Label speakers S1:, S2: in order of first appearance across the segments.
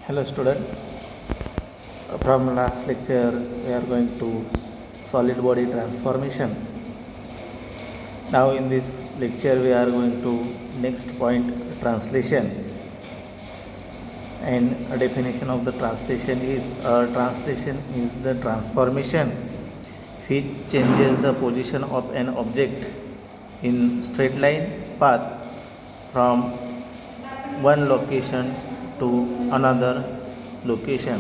S1: Hello student. From last lecture we are going to solid body transformation. Now in this lecture we are going to next point, translation. And a definition of the translation is the transformation which changes the position of an object in straight line path from one location to another location.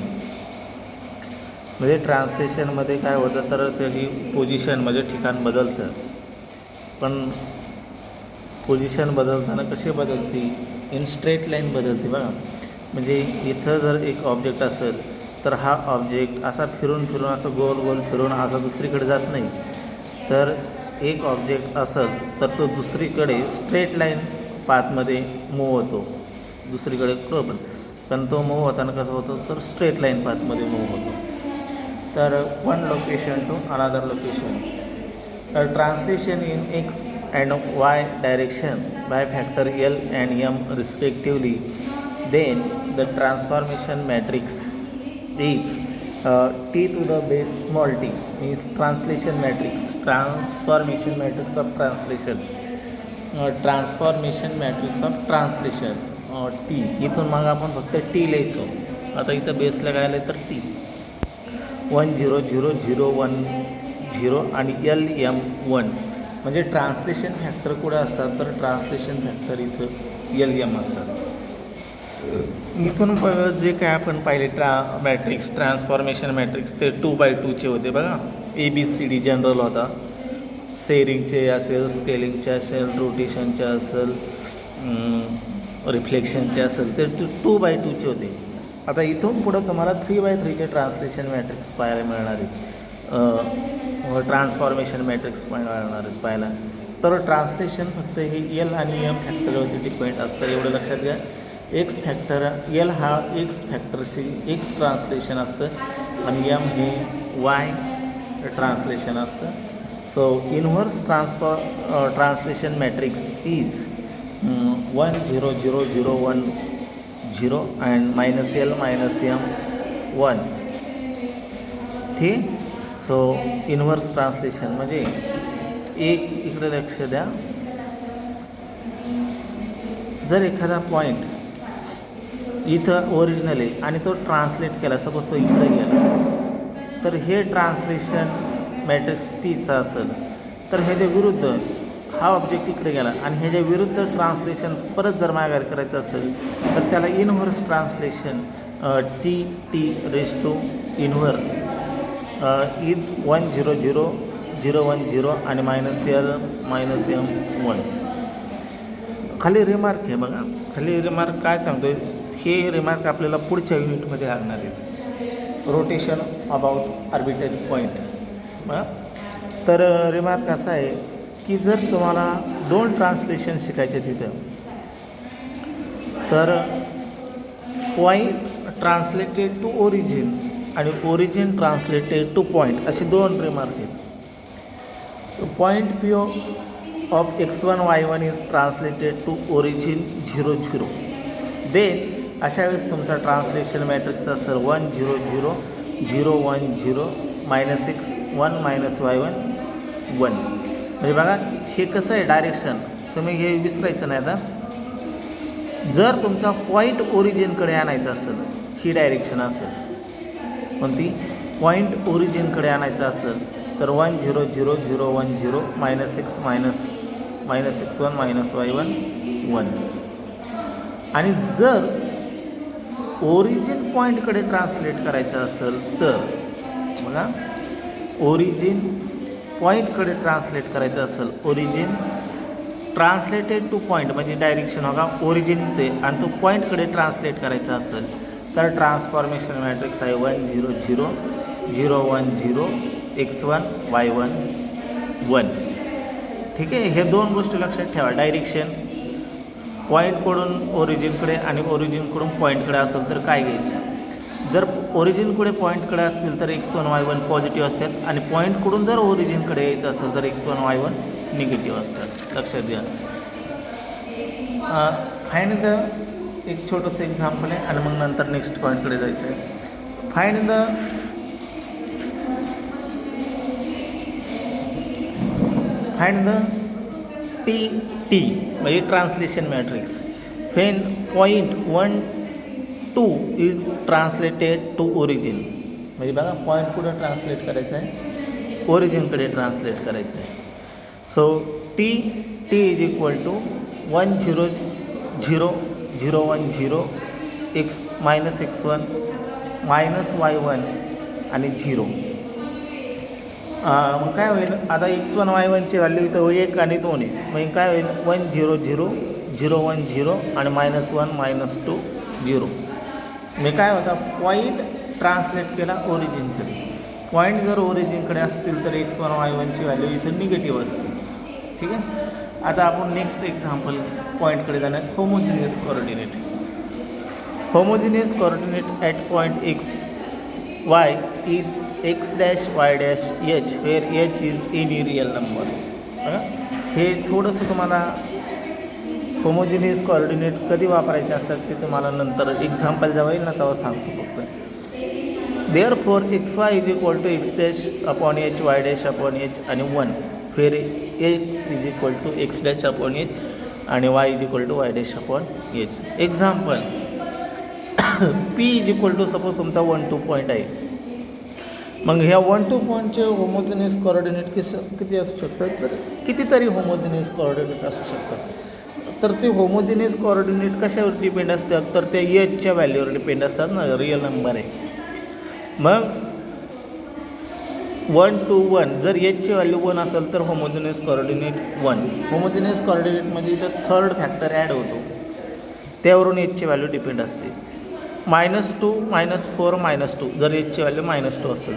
S1: म्हणजे ट्रान्सलेशनमध्ये काय होतं तर त्याची position म्हणजे ठिकाण बदलतं. पण position बदलताना कशी बदलती? इन स्ट्रेट लाईन बदलते बघा. म्हणजे इथं जर एक ऑब्जेक्ट असेल तर हा ऑब्जेक्ट असा फिरून फिरून असं गोल गोल फिरून असा दुसरीकडे जात नाही. तर एक ऑब्जेक्ट असेल तर तो दुसरीकडे स्ट्रेट लाईन पाथमध्ये मूव होतो, दुसरीकडे पण तो मूव होताना कसं होतं तर स्ट्रेट लाईन पाथमध्ये मूव होतो. तर one location to another location. Translation in X and Y direction by factor L and M respectively. Then the transformation matrix is T to the base small T means translation matrix. Transformation matrix of translation. Transformation matrix of translation T. इथून मग आपण फक्त T लिहायचो. आता इथं बेसला काय आलं तर टी 1 0 0 0 1 0 आणि एल एम 1. म्हणजे ट्रान्सलेशन फॅक्टर कुठे असतात तर ट्रान्सलेशन फॅक्टर इथं एल एम असतात. इथून जे काय आपण पाहिले मॅट्रिक्स ट्रान्सफॉर्मेशन मॅट्रिक्स ते 2x2चे होते बघा. ABCD जनरल होता. सेरिंगचे असेल, स्केलिंगचे असेल, रोटेशनचे असेल, रिफ्लेक्शनचे असेल ते 2x2चे होते. आता इथून पुढं तुम्हाला 3x3चे ट्रान्सलेशन मॅट्रिक्स पाहायला मिळणार आहेत, ट्रान्सफॉर्मेशन मॅट्रिक्स मिळणार आहेत पाहायला. तर ट्रान्सलेशन फक्त हे एल आणि एम फॅक्टरवरती डिपेंड असतं, एवढं लक्षात घ्या. एक्स फॅक्टर एल हा एक्स फॅक्टरशी एक्स ट्रान्सलेशन असतं आणि एम हे वाय ट्रान्सलेशन असतं. So inverse translation matrix is 1 0 0 0 1 0 and -L -M 1. ठीक. सो इनव्हर्स ट्रान्सलेशन म्हणजे एक इकडे लक्ष द्या. जर एखादा पॉईंट इथं ओरिजिनल आहे आणि तो ट्रान्सलेट केला, सपोज तो इकडे गेला, तर हे ट्रान्सलेशन मॅट्रिक्स टीचा असेल. तर ह्याच्या विरुद्ध हा ऑब्जेक्ट इकडे गेला आणि ह्याच्या विरुद्ध ट्रान्सलेशन परत जर माघार करायचं असेल तर त्याला inverse translation T raise to inverse is 1 0 0 0 1 0 आणि -L -M 1. खाली रिमार्क आहे बघा. खाली रिमार्क काय सांगतोय, हे रिमार्क आपल्याला पुढच्या युनिटमध्ये लागणार आहेत. Rotation about arbitrary point. तर रिमार्क असा आहे की जर तुम्हाला 2 ट्रान्सलेशन शिकायचे तिथं, तर पॉईंट ट्रान्सलेटेड टू ओरिजिन आणि ओरिजिन ट्रान्सलेटेड टू पॉईंट असे 2 रिमार्क आहेत. Point P of x1 y1 is translated to origin 0 0. Then अशा वेळेस तुमचा ट्रान्सलेशन मॅट्रिक्स असेल 1 0 0 0 1 0 -x 1 -y1 1. म्हणजे बघा हे कसं आहे डायरेक्शन, तुम्ही हे विसरायचं नाही. आता जर तुमचा पॉईंट ओरिजिनकडे आणायचा असेल, ही डायरेक्शन असेल कोणती, पॉईंट ओरिजिनकडे आणायचं असेल तर 1 0 0 0 1 0 -x -x1 -y1 1. आणि जर ओरिजिन पॉईंटकडे ट्रान्सलेट करायचं असेल तर बघा, ओरिजिन पॉईंटकडे ट्रान्सलेट करायचं असेल, ओरिजिन ट्रान्सलेटेड टू पॉईंट म्हणजे डायरेक्शन बघा ओरिजिन ते, आणि तो पॉईंटकडे ट्रान्सलेट करायचा असेल तर ट्रान्सफॉर्मेशन मॅट्रिक्स आहे 1 0 0 0 1 0 x1 y1 1. ठीक आहे. हे 2 गोष्टी लक्षात ठेवा. डायरेक्शन पॉईंटकडून ओरिजिनकडे आणि ओरिजिनकडून पॉईंटकडे असेल तर काय घ्यायचं. जर ओरिजिनकडे पॉईंटकडे असतील तर x1 y1 पॉझिटिव्ह असतात आणि पॉईंटकडून जर ओरिजिनकडे यायचं असेल तर x1 y1 निगेटिव्ह असतात. लक्षात घ्या. फाइंड द एक छोटंसं एक्झाम्पल आहे आणि मग नंतर नेक्स्ट पॉईंटकडे जायचं आहे. फाइंड द टी म्हणजे translation matrix when point 1 2 is translated to origin. म्हणजे बघा पॉईंट कुठं ट्रान्सलेट करायचं आहे, ओरिजिनकडे ट्रान्सलेट करायचं आहे. So T is equal to 1 0 0 0 1 0 x -x1 -y1 आणि 0. मग काय होईल आता x1 y1ची व्हॅल्यू इथं 1 आणि 2 आहे. मग काय होईल 1 0 0 0 1 0 आणि -1 -2 0. मी काय होता पॉईंट ट्रान्सलेट केला ओरिजिनकडे. पॉईंट जर ओरिजिनकडे असतील तर x1 y1ची व्हॅल्यू इथं निगेटिव्ह असते. ठीक आहे. आता आपण नेक्स्ट एक्झाम्पल पॉईंटकडे जाण्यात. Homogeneous coordinate. Homogeneous coordinate at point x y is x dash y dash h where h is any real number. हे थोडंसं तुम्हाला होमोजिनियस कोऑर्डिनेट कधी वापरायचे असतात ते तुम्हाला नंतर एक्झाम्पल जेव्हा येईल ना तेव्हा सांगतो फक्त. Therefore xy is equal to x dash upon h y dash upon h आणि 1 where x is equal to x dash upon h आणि y is equal to y dash upon h. Example p is equal to suppose तुमचा 1 2 point आहे. मग ह्या 1 2 पॉईंटचे homogeneous coordinate किती असू शकतात, तर कितीतरी होमोजिनियस कोऑर्डिनेट असू शकतात. तर ते होमोजिनियस कोऑर्डिनेट कशावर डिपेंड असतात, तर ते एचच्या व्हॅल्यूवर डिपेंड असतात ना, रिअल नंबर आहे. मग 1 2 1 जर एचची व्हॅल्यू 1 असेल तर होमोजिनियस कोऑर्डिनेट 1. होमोजिनियस कोऑर्डिनेट म्हणजे इथं थर्ड फॅक्टर ॲड होतो, त्यावरून एचची व्हॅल्यू डिपेंड असते. -2 -4 -2 जर एचची व्हॅल्यू -2 असेल.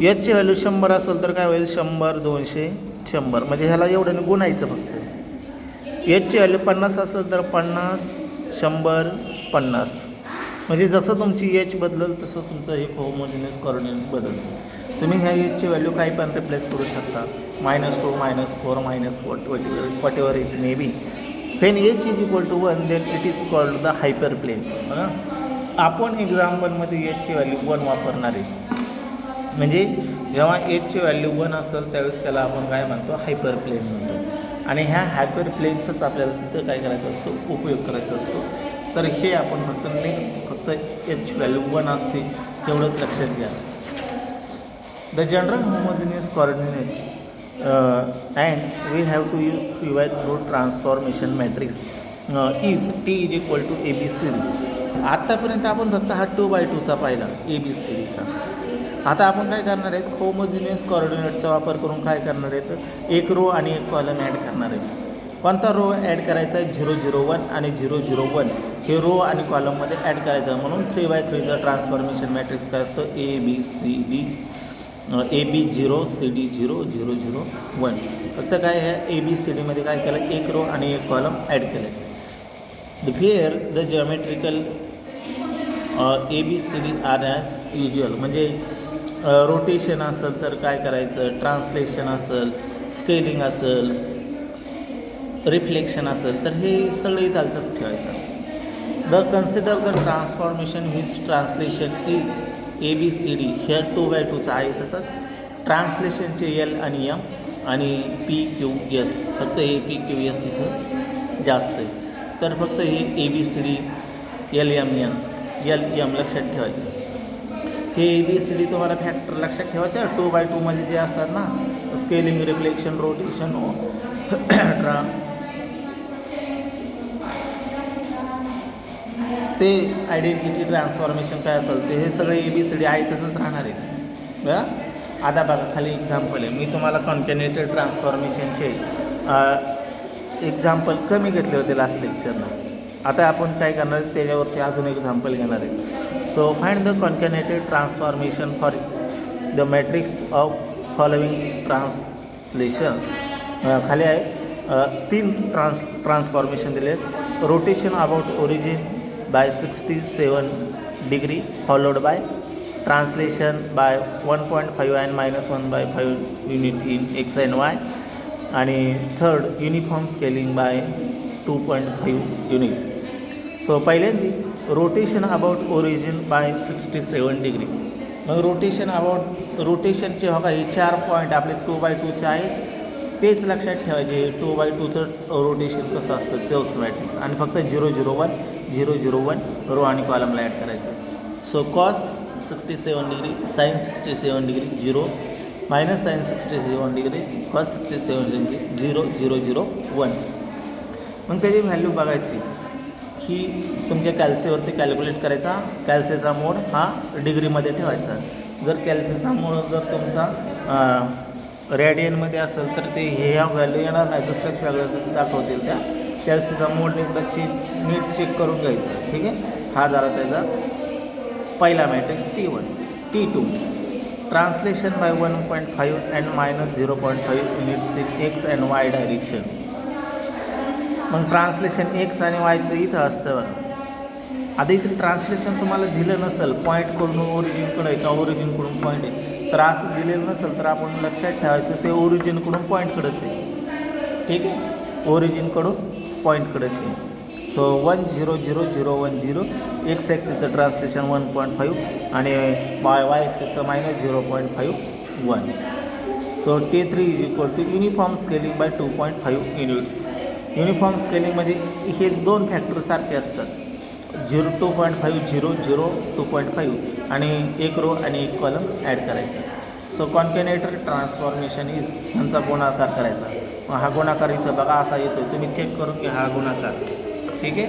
S1: एचची व्हॅल्यू 100 असेल तर काय होईल 100 200 100 म्हणजे ह्याला एवढं गुणायचं फक्त. एचची व्हॅल्यू 50 असेल तर 50 100 50 म्हणजे जसं तुमची एच बदलेल तसं तुमचं हे होमोजिनियस कोऑर्डिनेट बदलतं. तुम्ही ह्या एचची व्हॅल्यू काही पण रिप्लेस करू शकता. -2 -4 whatever it may be. When H is equal to 1 then it is called the hyperplane. आपण एक्झाम्पलमध्ये एचची व्हॅल्यू 1 वापरणार आहे. म्हणजे जेव्हा एचची व्हॅल्यू 1 असेल त्यावेळेस त्याला आपण काय म्हणतो, हायपर प्लेन म्हणतो. आणि ह्या हायपर प्लेनचाच आपल्याला तिथं काय करायचं असतो, उपयोग करायचा असतो. तर हे आपण फक्त एच व्हॅल्यू 1 असते तेवढंच लक्षात घ्या. The general homogeneous coordinate and we have to use 3/2 transformation matrix is T is equal to ABCD. आत्तापर्यंत आपण फक्त हा 2/2चा पाहिला ABCDचा. आता आपण काय करणार आहेत, होमोजिनियस कोऑर्डिनेटचा वापर करून काय करणार आहेत, एक रो आणि एक कॉलम ॲड करणार आहेत. कोणता रो ॲड करायचा आहे, 0 0 1 आणि 0 0 1 हे रो आणि कॉलममध्ये ॲड करायचं. म्हणून 3/3चा ट्रान्सफॉर्मेशन मॅट्रिक्स काय असतं, ABCD AB0 CD 0 0 0 1. फक्त काय आहे ABCDमध्ये काय केलं, एक रो आणि एक कॉलम ॲड करायचं. Here the geometrical ABCD are as usual. म्हणजे रोटेशन असेल तर काय करायचं, ट्रान्सलेशन असेल, स्केलिंग असेल, रिफ्लेक्शन असेल तर हे सगळं इथालचंच ठेवायचं. The consider the transformation which translation is ABCD हे 2/2चा आहे. तसंच ट्रान्सलेशनचे L आणि M आणि PQS फक्त हे PQS इथं जास्त आहे. तर फक्त हे ABCD LMN LM लक्षात ठेवायचं. हे ABCD तुम्हाला फॅक्टर लक्षात ठेवायचं. 2/2मध्ये जे असतात ना, स्केलिंग, रिफ्लेक्शन, रोटेशन, ते आयडेंटिटी ट्रान्सफॉर्मेशन काय असेल ते हे सगळे ABCD आहे तसंच राहणार आहे बघा. आता बघा खाली एक्झाम्पल आहे. मी तुम्हाला कॉन्कॅनेटेड ट्रान्सफॉर्मेशनचे एक्झाम्पल कमी घेतले होते लास्ट लेक्चरला. आता आपण काय करणार आहे त्याच्यावरती अजून एक्झाम्पल घेणार आहे. So find the concatenated transformation for the matrix of following translations. खाली आहे 3 ट्रान्सफॉर्मेशन दिले. Rotation about origin by 67 degree followed by translation by 1.5 and -1/5 unit in x and y आणि third uniform scaling by 2.5 unit. So पहिल्यांदी rotation about origin by 67 degree. मग रोटेशनचे बघा हे 4 point आपले 2x2चे आहेत, तेच लक्षात ठेवायचे. 2x2चं रोटेशन कसं असतं तेच मॅट्रिक्स, आणि फक्त 0 0 1 0 0 1 रो आणि कॉलमला ॲड करायचं. So cos 67 degree sine 67 degree 0 minus sine 67 degree cos 67 degree 0 0 0 1. मग त्याची व्हॅल्यू बघायची, ही तुमच्या कॅल्सीवरती कॅल्क्युलेट करायचा. कॅल्सीचा मोड हा डिग्रीमध्ये ठेवायचा. जर कॅल्सीचा मोड जर तुमचा रेडियनमध्ये असेल तर ते ह्या व्हॅल्यू येणार नाही, दुसऱ्याच वेगळ्या दाखवतील त्या. कॅल्सीचा मोड एकदा नीट चेक करून घ्यायचं. ठीक आहे, हा झाला त्याचा पहिला matrix T1. T2 translation by 1.5 and minus 0.5 units in X and Y direction. मग ट्रान्सलेशन एक्स आणि वायचं इथं असतं. आता इथे ट्रान्सलेशन तुम्हाला दिलं नसेल, पॉईंटकडून ओरिजिनकडे का ओरिजिनकडून पॉईंट आहे, तर असं दिलेलं नसेल तर आपण लक्षात ठेवायचं ते ओरिजिनकडून पॉईंटकडेच आहे. ठीक आहे, ओरिजिनकडून पॉईंटकडेच आहे. सो 1 0 0 0 1 0 एक्स ॲक्सिसचं ट्रान्सलेशन 1.5 आणि वाय ॲक्सिसचं minus 0.5 1. So T3 is equal to uniform scaling by 2.5 units. Uniform scaling म्हणजे हे दोन फॅक्टर सारखे असतात. 2.5 0 0 2.5 आणि एक रो आणि एक कॉलम ॲड करायचा. सो कॉन्कॅनेटर ट्रान्सफॉर्मेशन इज ह्यांचा गुणाकार करायचा. मग हा गुणाकार इथं बघा असा येतो, तुम्ही चेक करून घ्या हा गुणाकार. ठीक आहे,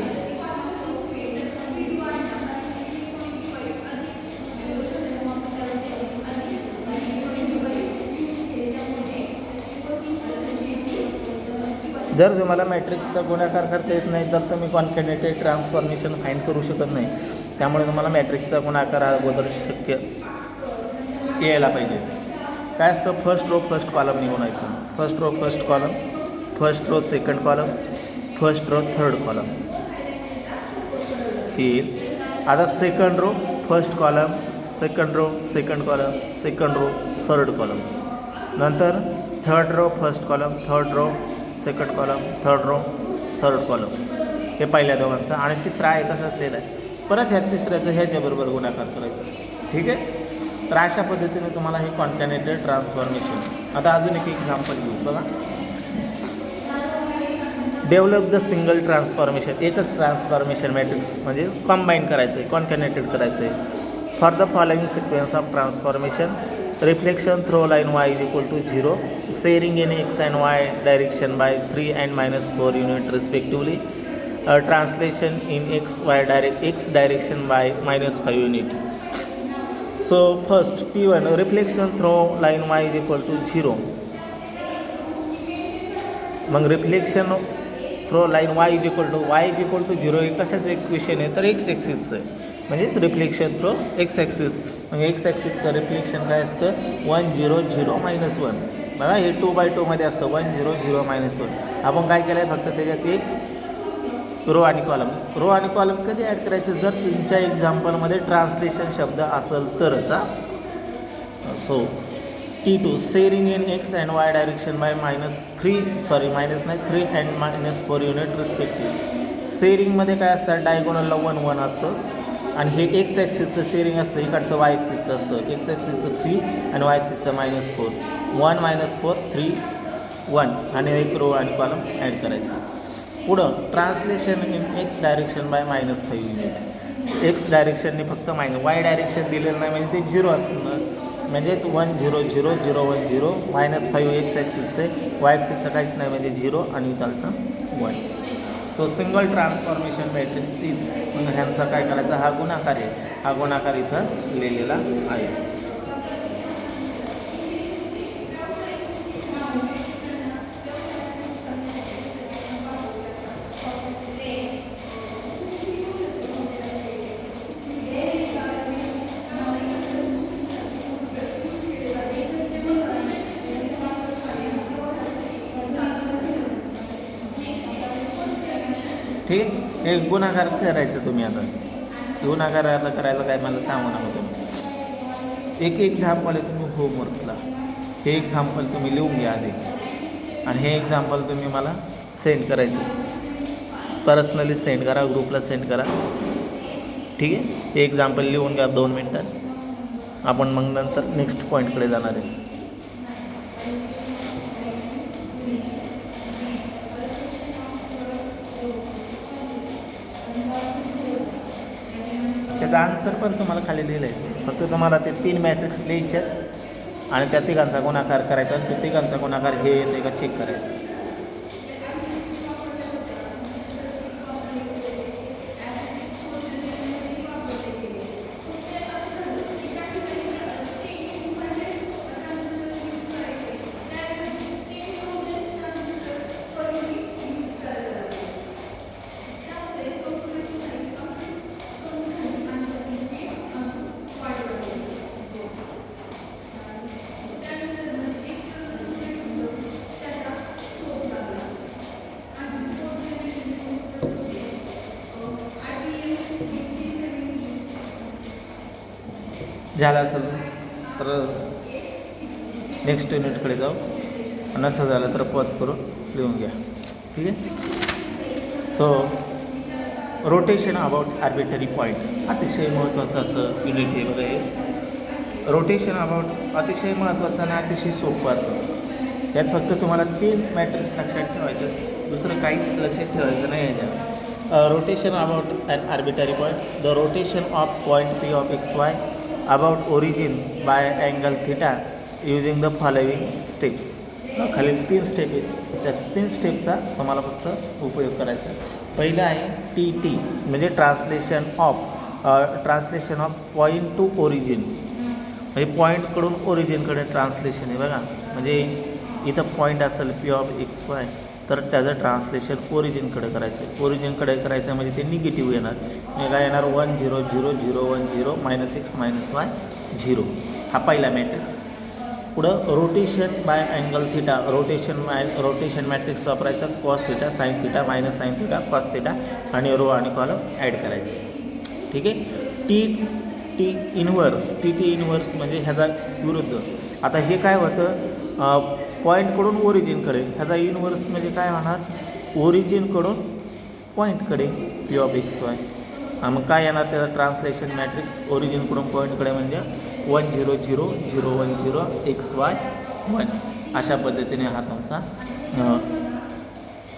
S1: जर तुम्हाला मॅट्रिक्सचा गुणाकार करता येत नाही तर तुम्ही कॉन्कॅनेटेड ट्रान्सफॉर्मेशन फाईंड करू शकत नाही. त्यामुळे तुम्हाला मॅट्रिक्सचा गुणाकार अगोदर शक्य यायला पाहिजे. काय असतं, फर्स्ट रो फर्स्ट कॉलम निवडायचं. First row first column, first row second column, first row third column येईल. आता second row first column, second row second column, second row third column. नंतर third row first column, third row second column, third row third column. हे पहिल्या दोघांचं. आणि तिसरा आहे तसं असलेलं आहे. परत ह्या तिसऱ्याचं ह्याच्याबरोबर गुणाकार करायचं. ठीक आहे, तर अशा पद्धतीने तुम्हाला हे कॉन्कॅनेटेड ट्रान्सफॉर्मेशन. आता अजून एक एक्झाम्पल घेऊ बघा. Develop the single transformation. एकच ट्रान्सफॉर्मेशन मॅट्रिक्स म्हणजे कंबाईन करायचं आहे, कॉन्कॅनेटेड करायचं आहे. For the following sequence of transformation, reflection through line y is equal to 0, shearing in x and y direction by 3 and minus 4 unit respectively, translation in x direction by minus 5 unit. So first T1 reflection through line y is equal to 0. मग reflection through line y is equal to 0 हे कशाचं equation आहे तर x ॲक्सिसचं आहे. म्हणजेच reflection throw x axis. म्हणजे x ॲक्सिसचं reflection काय असतं 1 0 0 -1. बघा हे 2x2 मध्ये असतं 1 0 0 -1. आपण काय केलं आहे फक्त त्याच्यात एक रो आणि कॉलम. रो आणि कॉलम कधी ॲड करायचं जर तुमच्या एक्झाम्पलमध्ये ट्रान्सलेशन शब्द असेल तरच. So T2 shearing in X and Y direction by -3 and -4 unit respective. सेरिंगमध्ये काय असतं डायगोनलला 1 1 असतं आणि हे एक्स ॲक्सिसचं सेरिंग असतं, इकडचं वाय ॲक्सिसचं असतं. एक्स ॲक्सिसचं 3 आणि वाय ॲक्सिसचं -4. 1 -4 3 1 आणि एक रो आणि कॉलम ॲड करायचं. पुढं translation in X direction by -5 unit. X डायरेक्शनने फक्त वाय डायरेक्शन दिलेलं नाही म्हणजे ते 0 असतं. म्हणजेच 1 0 0 0 1 0 -5 एक्स ॲक्सिसचं आहे, वाय ॲक्सिसचं काहीच नाही म्हणजे 0 आणि इथलचं 1. सो सिंगल ट्रान्सफॉर्मेशन मॅट्रिक्स तीच. मग ह्यांचा काय करायचा हा गुणाकार आहे. हा गुणाकार इथं लिहिलेला आहे. ठीक आहे, हे गुणाकार करायचं तुम्ही. आता गुणाकार आता करायला काय मला सांगू नका तुम्ही. एक एक्झाम्पल आहे तुम्ही होमवर्कला. हे एक्झाम्पल तुम्ही लिहून घ्या आधी आणि हे एक्झाम्पल तुम्ही मला सेंड करायचं. पर्सनली सेंड करा, ग्रुपला सेंड करा. ठीक आहे. हे एक्झाम्पल लिहून घ्या 2 मिनटात. आपण मग नंतर नेक्स्ट पॉईंटकडे जाणार आहे. त्याचा आन्सर पण तुम्हाला खाली लिहिलं आहे. फक्त तुम्हाला ते 3 मॅट्रिक्स लिहायचे आहेत आणि त्या तिघांचा गुणाकार करायचा आणि त्या तिघांचा गुणाकार हे येते का चेक करायचं. झालं असेल तर नेक्स्ट युनिटकडे जाऊ. नसं झालं तर पॉज करून लिहून घ्या. ठीक आहे. So rotation about arbitrary point अतिशय महत्त्वाचं असं युनिट हे बघा. हे रोटेशन अबाउट अतिशय महत्त्वाचं आणि अतिशय सोपं असं. त्यात फक्त तुम्हाला 3 मॅट्रिक्स लक्षात ठेवायचं, दुसरं काहीच लक्षात ठेवायचं नाही याच्यात. Rotation about an arbitrary point. The rotation of point P of X Y about origin by angle theta using the following steps. खाली 3 स्टेप आहेत. त्या 3 स्टेपचा तुम्हाला फक्त उपयोग करायचा. पहिलं आहे TT म्हणजे translation of point two origin. म्हणजे पॉईंटकडून ओरिजिनकडे ट्रान्सलेशन आहे बघा. म्हणजे इथं पॉईंट असेल पी ऑफ एक्स वाय तर त्याचं ट्रान्सलेशन ओरिजिनकडे करायचं आहे. ओरिजिनकडे करायचं म्हणजे ते निगेटिव्ह येणार. म्हणजे काय येणार 1 0 0 0 1 0 -x -y 0. हा पहिला मॅट्रिक्स. पुढं rotation by angle theta. Rotation matrix वापरायचा. Cos theta sine theta minus sine theta cos theta आणि रो आणि कॉलम ॲड करायचे. ठीक आहे. टी इन्व्हर्स म्हणजे ह्याचा विरुद्ध. आता हे काय होतं पॉईंटकडून ओरिजिनकडे. ह्याचा इन्व्हर्स म्हणजे काय होणार ओरिजिनकडून पॉईंटकडे पी ऑफ एक्स वाय. मग काय येणार त्याचा ट्रान्सलेशन मॅट्रिक्स ओरिजिनकडून पॉईंटकडे म्हणजे 1 0 0 0 1 0 एक्स वाय 1. अशा पद्धतीने हा तुमचा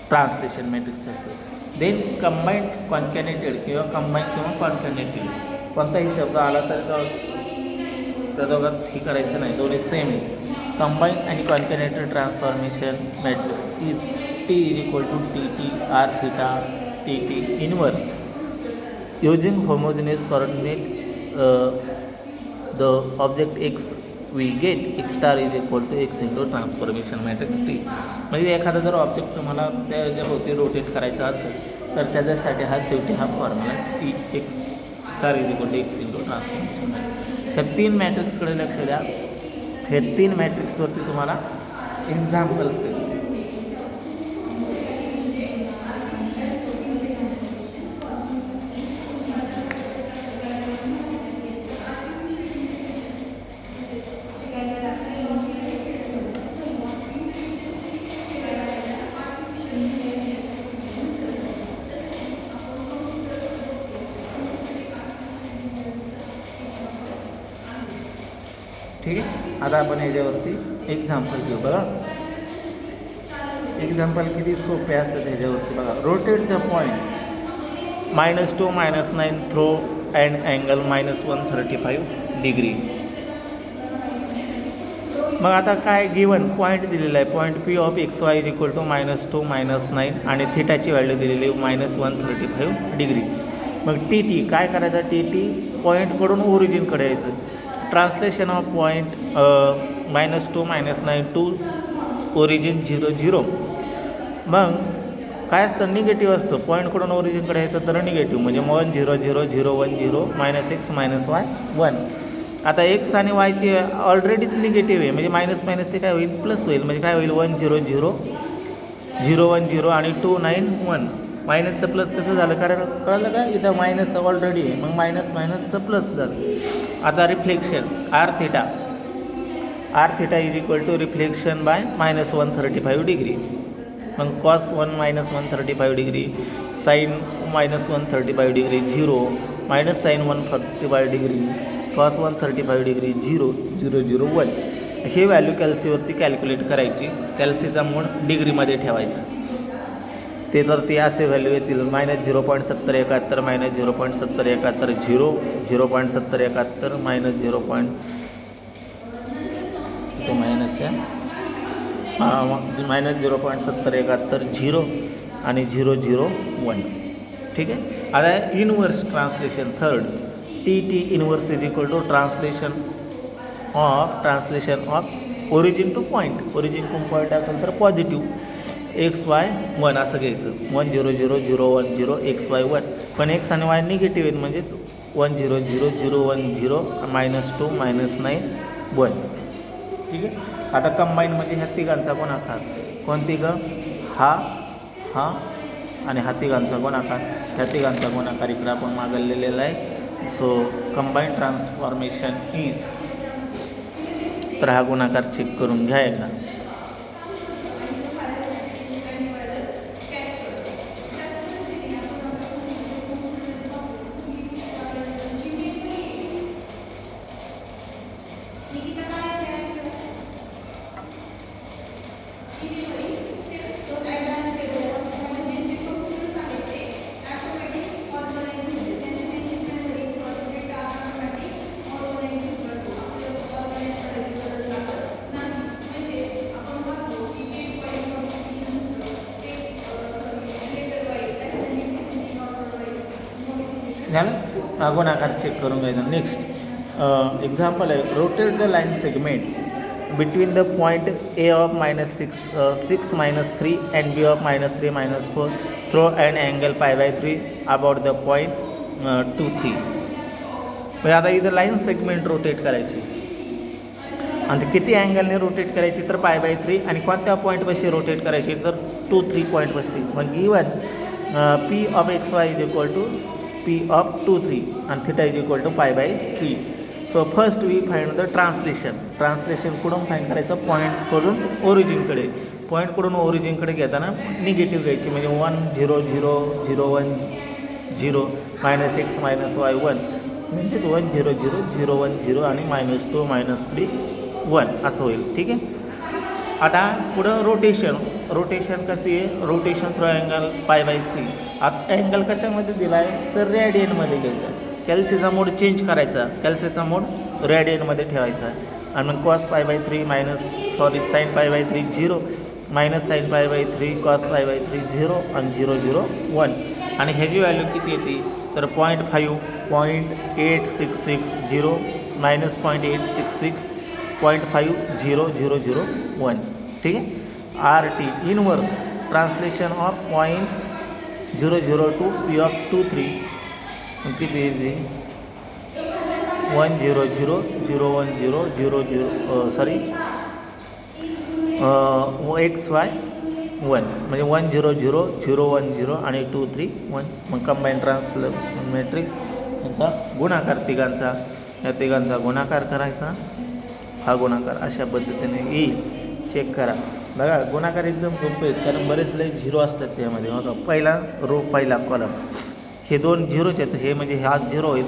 S1: ट्रान्सलेशन मॅट्रिक्स असेल. देन कंबाईंड कॉन्कॅनेटेड किंवा कॉन्कॅनेटेड कोणताही शब्द आला तर त्या दोघात हे करायचं नाही, दोन्ही सेम आहे. कंबाईंड आणि concatenated transformation matrix is T = TT R theta TT inverse using homogeneous coordinate the object x we get x star is equal to x into transformation matrix T. म्हणजे एखादा जर ऑब्जेक्ट तुम्हाला त्याच्याभोवती rotate करायचा असेल तर त्याच्यासाठी हा शेवटी हा formula T x star is equal to x into transformation matrix. त्या 3 मॅट्रिक्सकडे लक्ष द्या. हे 3 मॅट्रिक्सवरती तुम्हाला एक्झाम्पल्स आहेत. ठीक आहे. आता आपण ह्याच्यावरती एक्झाम्पल घेऊ. बघा एक्झाम्पल किती सोपे असतात ह्याच्यावरती. बघा rotate the point -2 -9 through and angle -135 degree. मग आता काय गिवन पॉईंट दिलेला आहे. Point P of X Y is equal to -2 -9 आणि थिटाची व्हॅल्यू दिलेली आहे -135 डिग्री. मग TT काय करायचं. TT पॉईंटकडून ओरिजिनकडे यायचं. Translation of point -2 -9 to origin 0 0. मग काय असतं निगेटिव्ह असतं. पॉईंटकडून ओरिजिनकडे यायचं तर निगेटिव्ह म्हणजे 1 0 0 0 1 0 -x -y 1. आता एक्स आणि वायची ऑलरेडीच निगेटिव्ह आहे म्हणजे मायनस मायनस ते काय होईल प्लस होईल. म्हणजे काय होईल 1 0 0 0 1 0 आणि 2 9 1. मायनसचं प्लस कसं झालं कारण कळलं का इथं मायनस ऑलरेडी आहे मग मायनस मायनसचं प्लस झालं. आता reflection R theta is equal to reflection by -135 degree. मग cos 1 minus 135 degree, sine minus 135 degree 0, minus sine 145 degree, cos 135 degree 0, 0, 0, 1. ही व्हॅल्यू कॅल्सीवरती कॅल्क्युलेट करायची. कॅल्सीचा मोड डिग्रीमध्ये ठेवायचा. ते तर ते असे व्हॅल्यू येतील मायनस 0.7071, मायनस 0.7071, 0, 0.7071, मायनस 0. इथे मायनस आहे, मायनस 0.7071, 0 आणि 0, 0, 1. ठीक आहे. आता inverse translation third, T inverse is equal to translation of origin to point. Origin to point असेल तर पॉझिटिव्ह XY 1 असं घ्यायचं. 1 0 0 0 1 0 XY 1. पण एक्स आणि वाय निगेटिव्ह आहेत म्हणजेच 1 0 0 0 1 0 -2 -9 1. ठीक आहे. आता कंबाईन म्हणजे ह्या तिघांचा गुणाकार. कोण तिघं? हा आणि हा तिघांचा गुणाकार. ह्या तिघांचा गुणाकार इकडं आपण मागवलेला आहे. सो कंबाईन ट्रान्सफॉर्मेशन इज, तर हा गुणाकार चेक करून घ्या एकदा. झालं. गुणाकार चेक करून घ्यायचा. नेक्स्ट एक्झाम्पल आहे, rotate the line segment between the point A of -6 -3 and B of -3 -4 through and angle π/3 about the point 2 3. म्हणजे आता इथं लाईन सेगमेंट रोटेट करायची आणि किती अँगलने रोटेट करायची तर π/3 आणि कोणत्या पॉईंटपाशी रोटेट करायची तर 2 3 पॉईंटपाशी. मग given P of XY is equal to P of 2 3 and theta is equal to π/3. So first we find the translation कुठून फाइंड करायचं? पॉईंटकडून ओरिजिनकडे. पॉईंटकडून ओरिजिनकडे घेताना निगेटिव्ह घ्यायची म्हणजे 1 0 0 0 1 0 -x -y 1 म्हणजेच 1 0 0 0 1 0 आणि -2 -3 1 असं होईल. ठीक आहे. आता पुढं रोटेशन कधी आहे? Rotation through angle π/3. आता अँगल कशामध्ये दिला आहे तर रॅडियनमध्ये घ्यायचा. कॅल्सीचा मोड चेंज करायचा. कॅल्सीचा मोड रॅडियनमध्ये ठेवायचा आणि मग कॉस π/3 साईन π/3 0 -साईन π/3 कॉस π/3 0 आणि 0 0 1. आणि ह्याची व्हॅल्यू किती येते तर 0.5 0.866 0 -0.866 0.5 0 0 0 1. ठीक आहे. RT inverse translation of point 0 0 to P of 2 3 किती येते 1 0 0 0 1 0 0 0 सॉरी XY 1 म्हणजे 1 0 0 0 1 0 आणि 2 3 1. मग कंबाईन ट्रान्सलेशन मॅट्रिक्स यांचा गुणाकार तिघांचा, या तिघांचा गुणाकार करायचा. हा गुणाकार अशा पद्धतीने येईल. चेक करा. बघा गुणाकार एकदम सोपे आहेत कारण बरेच लई झिरो असतात त्यामध्ये. बघा पहिला रो पहिला कॉलम हे 2 झिरोच आहेत. हे म्हणजे हा झिरो होईल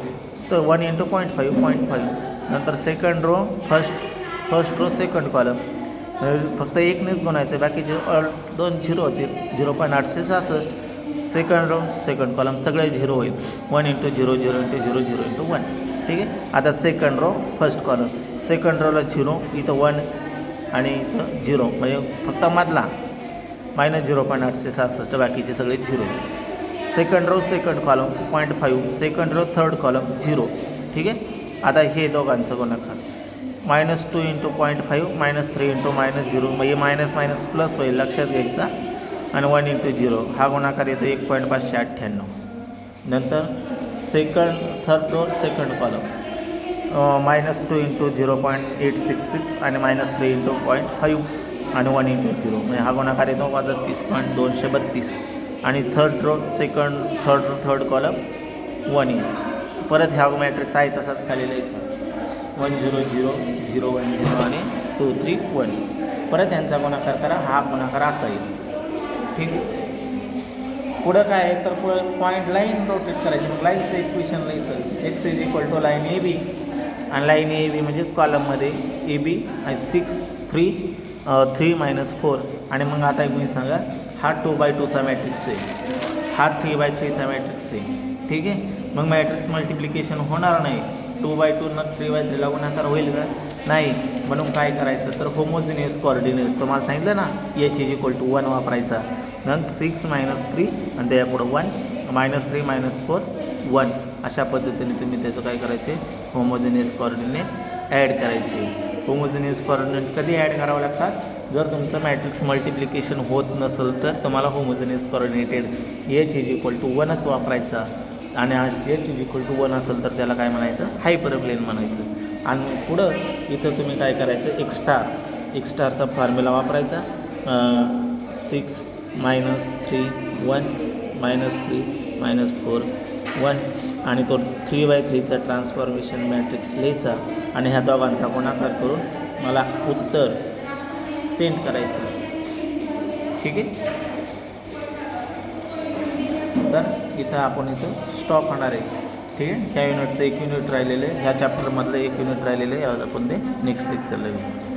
S1: तर 1 × 0.5 नंतर second row first row second column फक्त एकनेच गुणायचं. बाकीचे 2 झिरो होतील. 0.866 सेकंड रो सेकंड कॉलम सगळे झिरो होईल. 1 × 0 0 × 0 0 × 1. ठीक आहे. आता second row first column second रोला 0 इथं 1 आणि इथं 0 म्हणजे फक्त मधला -0.866 बाकीचे सगळे 0. Second row second column 0.5 second row third column 0. ठीक आहे. आता हे दोघांचं गुणाकार -2 × 0.5 -3 × -0 म्हणजे मायनस मायनस प्लस होईल लक्षात घ्यायचा आणि 1 × 0 हा गुणाकार येतो 1.598. नंतर थर्ड रो सेकंड कॉलम -2 × 0.866 आणि -3 × 0.5 आणि 1 × 0 म्हणजे हा गुणाकार येतो 30.232. आणि थर्ड रो थर्ड कॉलम 1 परत ह्या मॅट्रिक्स आहे तसाच खाली लिहायचा 1 0 0 0 1 0 आणि 2 3 1. परत यांचा गुणाकार करा. हा गुणाकार असा येईल ठीक आहे. पुढं काय आहे तर पुढं पॉईंट लाईन रोटेट करायची. मग लाईनचं इक्वेशन लिहायचं X is equal to line A B आणि लाईन ए बी म्हणजेच कॉलममध्ये ए बी आणि 6 3 -4 आणि मग आता तुम्ही सांगा हा 2x2चा मॅट्रिक्स आहे, हा 3x3चा मॅट्रिक्स आहे. ठीक आहे. मग मॅट्रिक्स मल्टिप्लिकेशन होणार नाही. 2x2 न 3x3 ला गुणाकार होईल का? नाही. म्हणून काय करायचं तर होमोजिनियस कोऑर्डिनेट तुम्हाला सांगितलं ना एच इज इक्वल टू 1 वापरायचा. नंतर 6 - 3 आणि त्यापुढं 1 -3 -4 1 अशा पद्धतीने तुम्ही त्याचं काय करायचे होमोजिनियस कोऑर्डिनेट ॲड करायचे. होमोजिनियस कोऑर्डिनेट कधी ॲड करावं लागतात? जर तुमचं मॅट्रिक्स मल्टिप्लिकेशन होत नसेल तर तुम्हाला homogeneous coordinated H is equal to 1च वापरायचा आणि एच इज इक्वल टू 1 असेल तर त्याला काय म्हणायचं हायपरप्लेन म्हणायचं. आणि पुढं इथं तुम्ही काय करायचं एक स्टारचा फॉर्म्युला वापरायचा. 6 - 3 1 -3 -4 1 आणि तो 3x3चा ट्रान्सफॉर्मेशन मॅट्रिक्स लिहायचा आणि ह्या दोघांचा गुणाकार करून मला उत्तर सेंड करायचं. ठीक आहे. तर इथं आपण स्टॉप होणार आहे. ठीक आहे. ह्या युनिटचं 1 युनिट राहिलेलं आहे, ह्या चॅप्टरमधलं 1 युनिट राहिलेलं आहे. आपण ते नेक्स्ट लेक्चरला घेऊ.